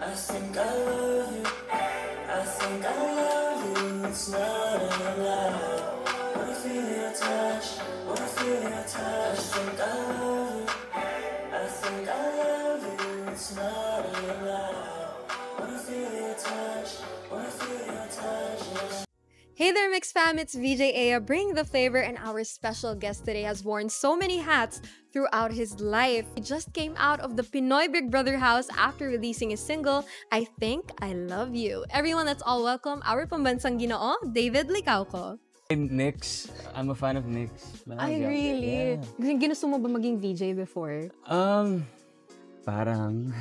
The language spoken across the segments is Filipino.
I think I love you. I think I love you. It's not a lie. Wanna feel your touch. Wanna feel your touch. I think I love you. I think I love you. It's not a lie. Wanna feel your touch. Wanna feel your touch. Hey there, Mix Fam! It's VJ Aya, bringing the flavor, and our special guest today has worn so many hats throughout his life. He just came out of the Pinoy Big Brother house after releasing his single, I Think I Love You. Everyone, let's all welcome our pambansang ginoo, David Licauco. Mix. I'm a fan of Mix. Ay, really? Yeah. Ginusto mo ba maging VJ before? Parang.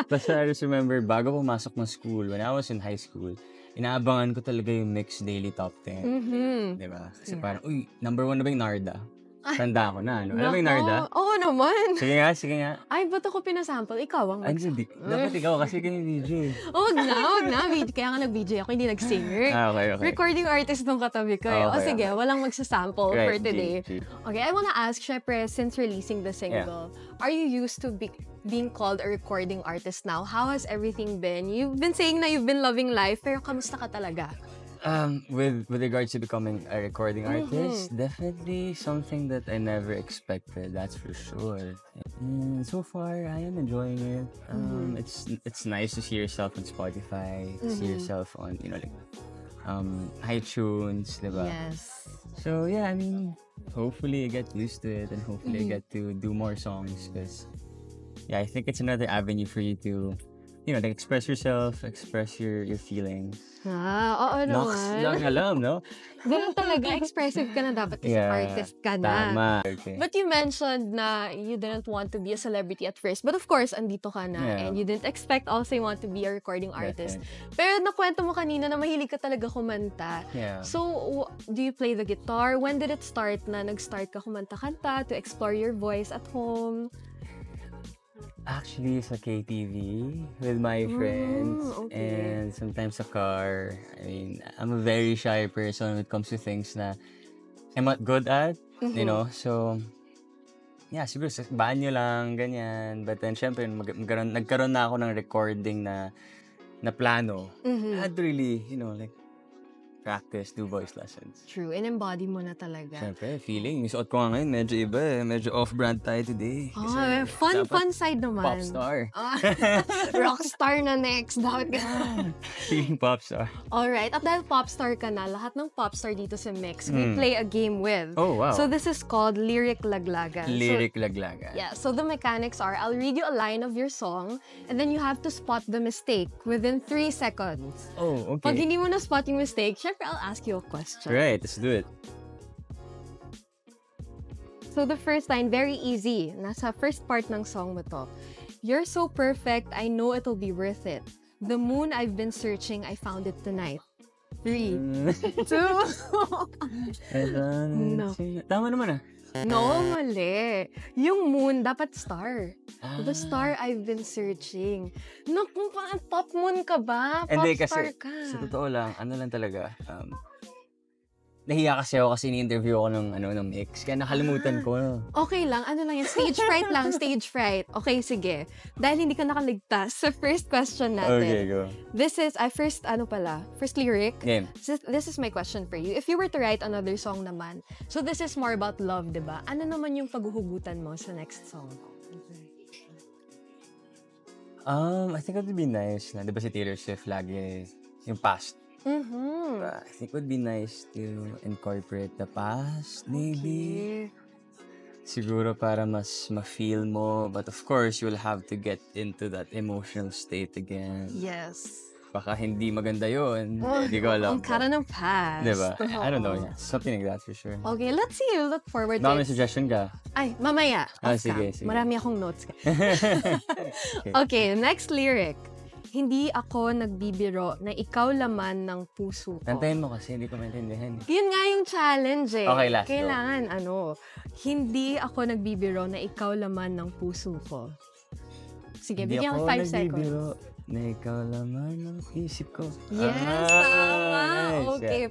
Basta I just remember, bago pumasok ng school, when I was in high school, inaabangan ko talaga yung Mix Daily Top 10. Diba? Kasi parang, uy, number 1 na ba yung Narda? Tanda ko na, ano? Alam mo yung Narda? Oo naman. Sige nga. Ay, ba't ako pinasample? Ikaw ang dapat ikaw kasi kayo VJ. Huwag na. Kaya nga nag-VJ ako, hindi nag-singer. Okay. Recording artist nung katabi ko. Sige, walang magsasample for today. Okay, I wanna ask, syempre, since releasing the single, are you used to being called a recording artist now? How has everything been? You've been saying na you've been loving life, pero kamusta ka talaga? With regards to becoming a recording artist, definitely something that I never expected, that's for sure. And so far, I am enjoying it. It's nice to see yourself on Spotify, see yourself on, iTunes, diba? Yes. So yeah, I mean, hopefully I get used to it and hopefully I get to do more songs because, I think it's another avenue for you to, express yourself, express your feelings. Oo naman. Lang alam, no? Ganun talaga, expressive ka na dapat kasi artist ka na. Tama. Okay. But you mentioned na you didn't want to be a celebrity at first. But of course, andito ka na. And you didn't expect also you want to be a recording artist. Pero nakwento mo kanina na mahilig ka talaga kumanta. So, do you play the guitar? When did it start na nag-start ka kumanta-kanta to explore your voice at home? Actually, sa KTV with my friends and sometimes sa car. I mean, I'm a very shy person when it comes to things na I'm not good at, So, siguro sa banyo lang, ganyan. But then, syempre, nagkaroon na ako ng recording na plano. I had to really, practice, do voice lessons. True. In-embody mo na talaga. Siyempre, feeling. Yung suot ko nga ngayon, medyo iba eh. Medyo off-brand tayo today. Fun side naman. Popstar. Rockstar na next. Feeling popstar. Alright. At dahil popstar ka na, lahat ng popstar dito sa Mix, we play a game with. Oh, wow. So this is called Lyric Laglagan. Lyric Laglagan. Yeah. So the mechanics are, I'll read you a line of your song, and then you have to spot the mistake within 3 seconds. Oh, okay. Pag hindi mo na spot yung mistake, syempre, I'll ask you a question. Right, let's do it. So the first line, very easy. Nasa first part ng song mo to. You're so perfect, I know it'll be worth it. The moon I've been searching, I found it tonight. 3, 2, No. Tama naman ah. No, mali. Yung moon, dapat star. The star I've been searching. Naku, pop moon ka ba? Pop star ka. Sa totoo lang, ano lang talaga, nahiya kasi ako kasi ni-interview ako ng Mix. Kaya nakalimutan ko. Okay lang, ano lang yan. Stage fright lang, stage fright. Okay, sige. Dahil hindi ka nakaligtas sa first question natin. Okay, go. This is, first lyric. Game. This is my question for you. If you were to write another song naman, so this is more about love, diba? Ano naman yung paghuhugutan mo sa next song? I think it would be nice na, di ba si Taylor Swift lagi yung past. I think it would be nice to incorporate the past, maybe. Siguro para mas ma-feel mo. But of course, you'll have to get into that emotional state again. Yes. Baka hindi maganda yun. Hindi ko alam. Ang kara ng past. Diba? I don't know. Yeah. Something like that for sure. Okay, let's see. Look forward to Baka it. may suggestion ka? Ay, mamaya. Sige. Marami akong notes. Okay, next lyric. Hindi ako nagbibiro na ikaw laman ng puso ko. Tantayin mo kasi, hindi ko maintindihan. Yun nga yung challenge eh. Okay, last Kailangan, hindi ako nagbibiro na ikaw laman ng puso ko. Sige, bigyan ko 5 seconds. Hindi ako nagbibiro na ikaw laman ng isip ko. Yes, tama. Nice. Okay,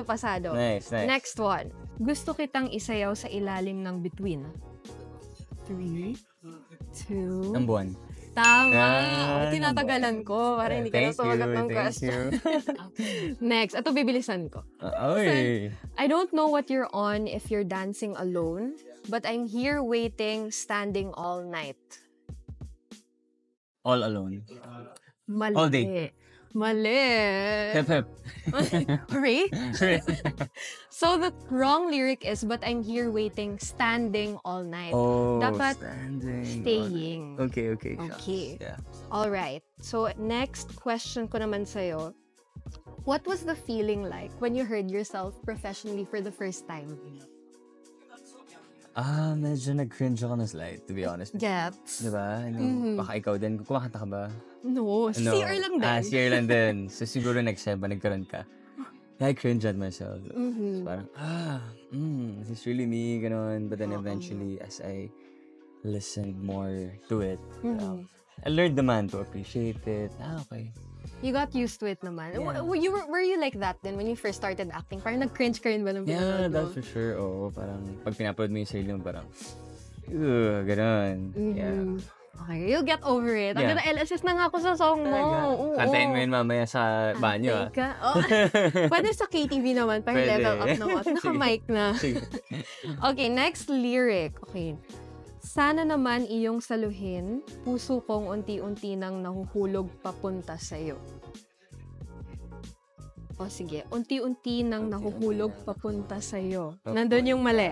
pasado. Nice. Next one. Gusto kitang isayaw sa ilalim ng bituin. 3, 2, Ang buwan. Tama. Ah, Tinatagalan ko para hindi ka na sumagot ng question. Next, ito bibilisan ko. Oy. I don't know what you're on if you're dancing alone, but I'm here waiting, standing all night. All alone. Mali. All day. Mali. Hep, hep. Hooray? So the wrong lyric is, but I'm here waiting, standing all night. Oh, Dapat standing. staying. Okay. Okay. Yeah. All right. So next question ko naman sa'yo. What was the feeling like when you heard yourself professionally for the first time? Medyo nag-cringe ako ng slide, to be honest. Gets. Diba? I mean, baka ikaw din. Kumakanta ka ba? No, CR lang din. CR lang din. So, siguro next time, nagkaroon ka. I cringe at myself. So, parang, this is really me, ganun. But then eventually, as I listened more to it, I learned naman to appreciate it. Okay. You got used to it naman. Yeah. Were you like that then when you first started acting? Parang nag-cringe ka rin ba ng Yeah, pinanood mo? that's for sure. Oo, parang pag pinapanood mo yung sarili mo, parang, ganun. Yeah. Okay, you'll get over it. Yeah. Ang LSS na nga ako sa song mo. Oo. Kantayin mo yun mamaya sa banyo, Teka. Oh. Pwede sa KTV naman, para Pwede. level up na ako. Naka-mic na. Sige. Okay, next lyric. Okay. Sana naman iyong saluhin, puso kong unti-unti nang nahuhulog papunta sa'yo. O sige, unti-unti nang nahuhulog papunta sa'yo. Nandun yung mali.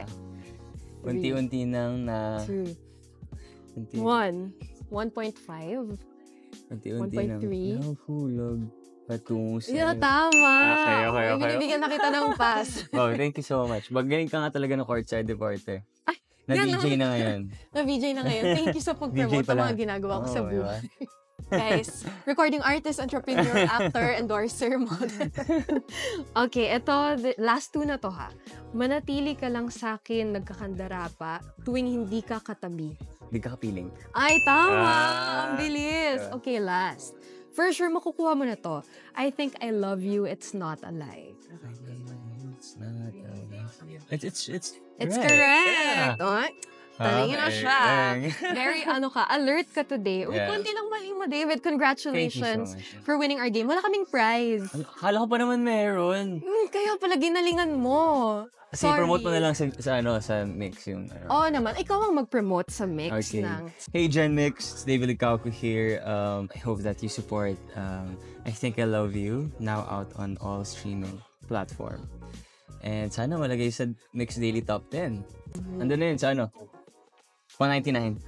Unti-unti nang na... 2, 1, 1.5. Unti-unti nang 1.3. nahuhulog patungo sa'yo. Yeah, tama. Okay. Binibigyan na kita ng pass. Wow, thank you so much. Magaling ka nga talaga ng courtside deporte. Na-VJ na ngayon. Na-VJ na ngayon. Thank you sa pag-promote sa mga ginagawa ko sa buhay. Guys, recording artist, entrepreneur, actor, endorser, model. Okay, ito, last two na to ha. Manatili ka lang sa akin, nagkakandara pa, tuwing hindi ka katabi. Hindi ka kapiling. Ay, tama! Ang bilis! Okay, last. For sure, makukuha mo na to. I think I love you, it's not a lie. It's not a lie. It's right. correct! Yeah. Oh, talingin na siya. Very alert ka today. Uy, Yeah. konti lang mali mo, David. Congratulations Thank you so much. for winning our game. Wala kaming prize. Kala ko pa naman meron. Kaya pala ginalingan mo. Kasi Sorry. promote mo na lang sa mix yung ano. Oo naman. Ikaw ang mag-promote sa mix Okay. ng... Hey Gen Mix, it's David Licauco here. I hope that you support I Think I Love You, now out on all streaming platform. And sana malagay sa Mix Daily Top 10. Andun na yun sa ano? 199.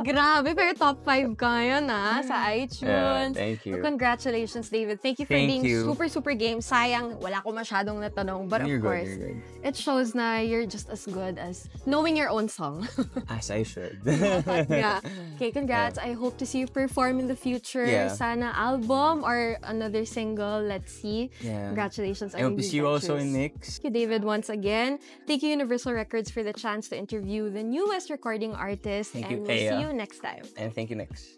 Grabe, pero top 5 ka yan sa iTunes. Yeah, thank you. So, congratulations, David. Thank you for Thank being you. super game. Sayang, wala ko masyadong natanong. But You're of course, good. it shows na you're just as good as knowing your own song. As I should. Yeah. Okay, congrats. I hope to see you perform in the future. Yeah. Sana album or another single. Let's see. Yeah. Congratulations. I hope to see you also in Mix. Thank you, David, once again. Thank you, Universal Records, for the chance to interview the newest recording artist. Thank and you, we'll see Thea. you next time. And thank you, Mix.